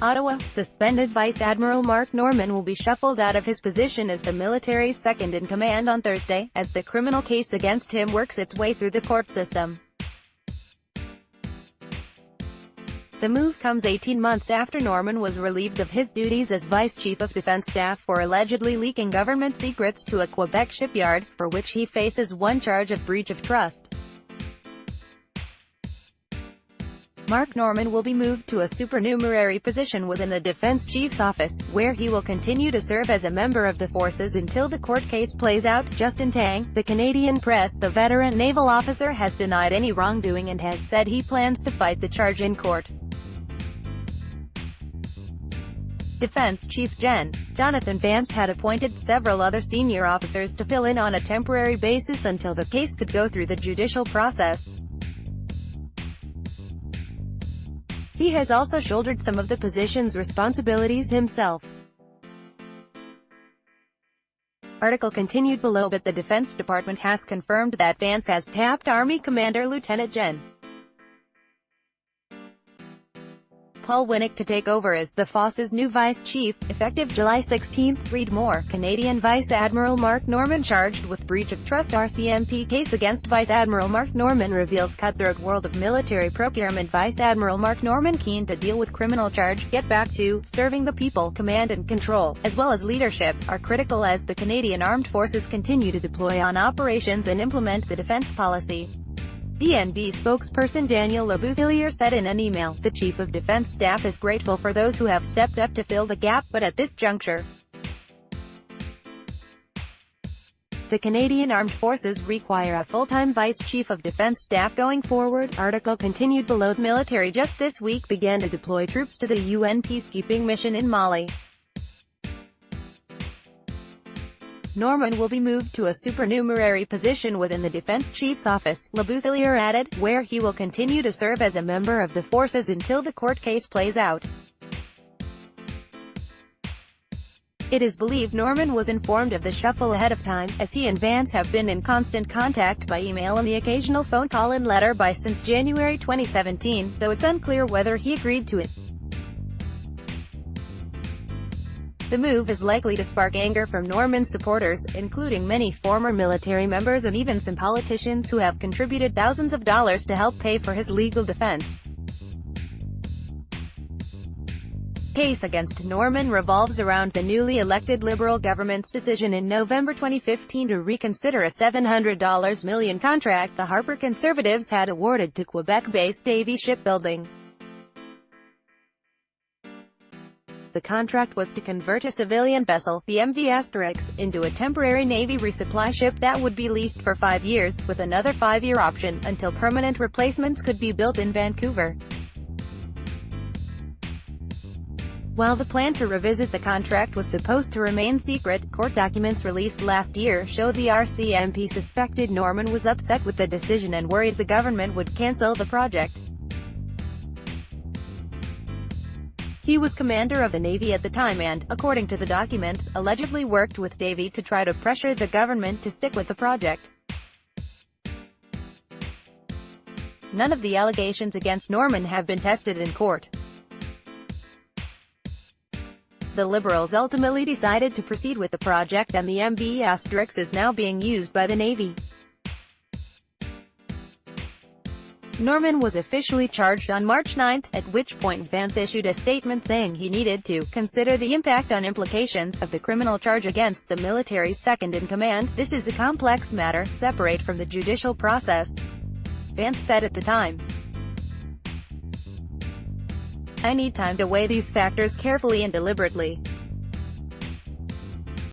Ottawa, suspended Vice-Admiral Mark Norman will be shuffled out of his position as the military's second-in-command on Thursday, as the criminal case against him works its way through the court system. The move comes 18 months after Norman was relieved of his duties as Vice Chief of Defence Staff for allegedly leaking government secrets to a Quebec shipyard, for which he faces one charge of breach of trust. Mark Norman will be moved to a supernumerary position within the Defence Chief's office, where he will continue to serve as a member of the forces until the court case plays out. Justin Tang, the Canadian press. The veteran naval officer has denied any wrongdoing and has said he plans to fight the charge in court. Defense Chief Jonathan Vance had appointed several other senior officers to fill in on a temporary basis until the case could go through the judicial process. He has also shouldered some of the position's responsibilities himself. Article continued below, but the Defense Department has confirmed that Vance has tapped Army Commander Lieutenant Gen. Paul Winnick to take over as the FOSS's new vice chief, effective July 16. Read more. Canadian Vice-Admiral Mark Norman charged with breach of trust. RCMP case against Vice-Admiral Mark Norman reveals cutthroat world of military procurement. Vice-Admiral Mark Norman keen to deal with criminal charge, get back to serving the people. Command and control, as well as leadership, are critical as the Canadian Armed Forces continue to deploy on operations and implement the defence policy. DND spokesperson Daniel Lebouthillier said in an email, "The Chief of Defence Staff is grateful for those who have stepped up to fill the gap, but at this juncture, the Canadian Armed Forces require a full-time Vice Chief of Defence Staff going forward." Article continued below. The military just this week began to deploy troops to the UN peacekeeping mission in Mali. Norman will be moved to a supernumerary position within the Defence Chief's office, Lebouthillier added, where he will continue to serve as a member of the forces until the court case plays out. It is believed Norman was informed of the shuffle ahead of time, as he and Vance have been in constant contact by email and the occasional phone call and letter since January 2017, though it's unclear whether he agreed to it. The move is likely to spark anger from Norman's supporters, including many former military members and even some politicians who have contributed thousands of dollars to help pay for his legal defense. Case against Norman revolves around the newly elected Liberal government's decision in November 2015 to reconsider a $700 million contract the Harper Conservatives had awarded to Quebec-based Davie Shipbuilding. The contract was to convert a civilian vessel, the MV Asterix, into a temporary Navy resupply ship that would be leased for 5 years, with another 5-year option, until permanent replacements could be built in Vancouver. While the plan to revisit the contract was supposed to remain secret, court documents released last year show the RCMP suspected Norman was upset with the decision and worried the government would cancel the project. He was commander of the Navy at the time and, according to the documents, allegedly worked with Davie to try to pressure the government to stick with the project. None of the allegations against Norman have been tested in court. The Liberals ultimately decided to proceed with the project, and the MV Asterix is now being used by the Navy. Norman was officially charged on March 9, at which point Vance issued a statement saying he needed to consider the impact on implications of the criminal charge against the military's second-in-command. "This is a complex matter, separate from the judicial process," Vance said at the time. "I need time to weigh these factors carefully and deliberately.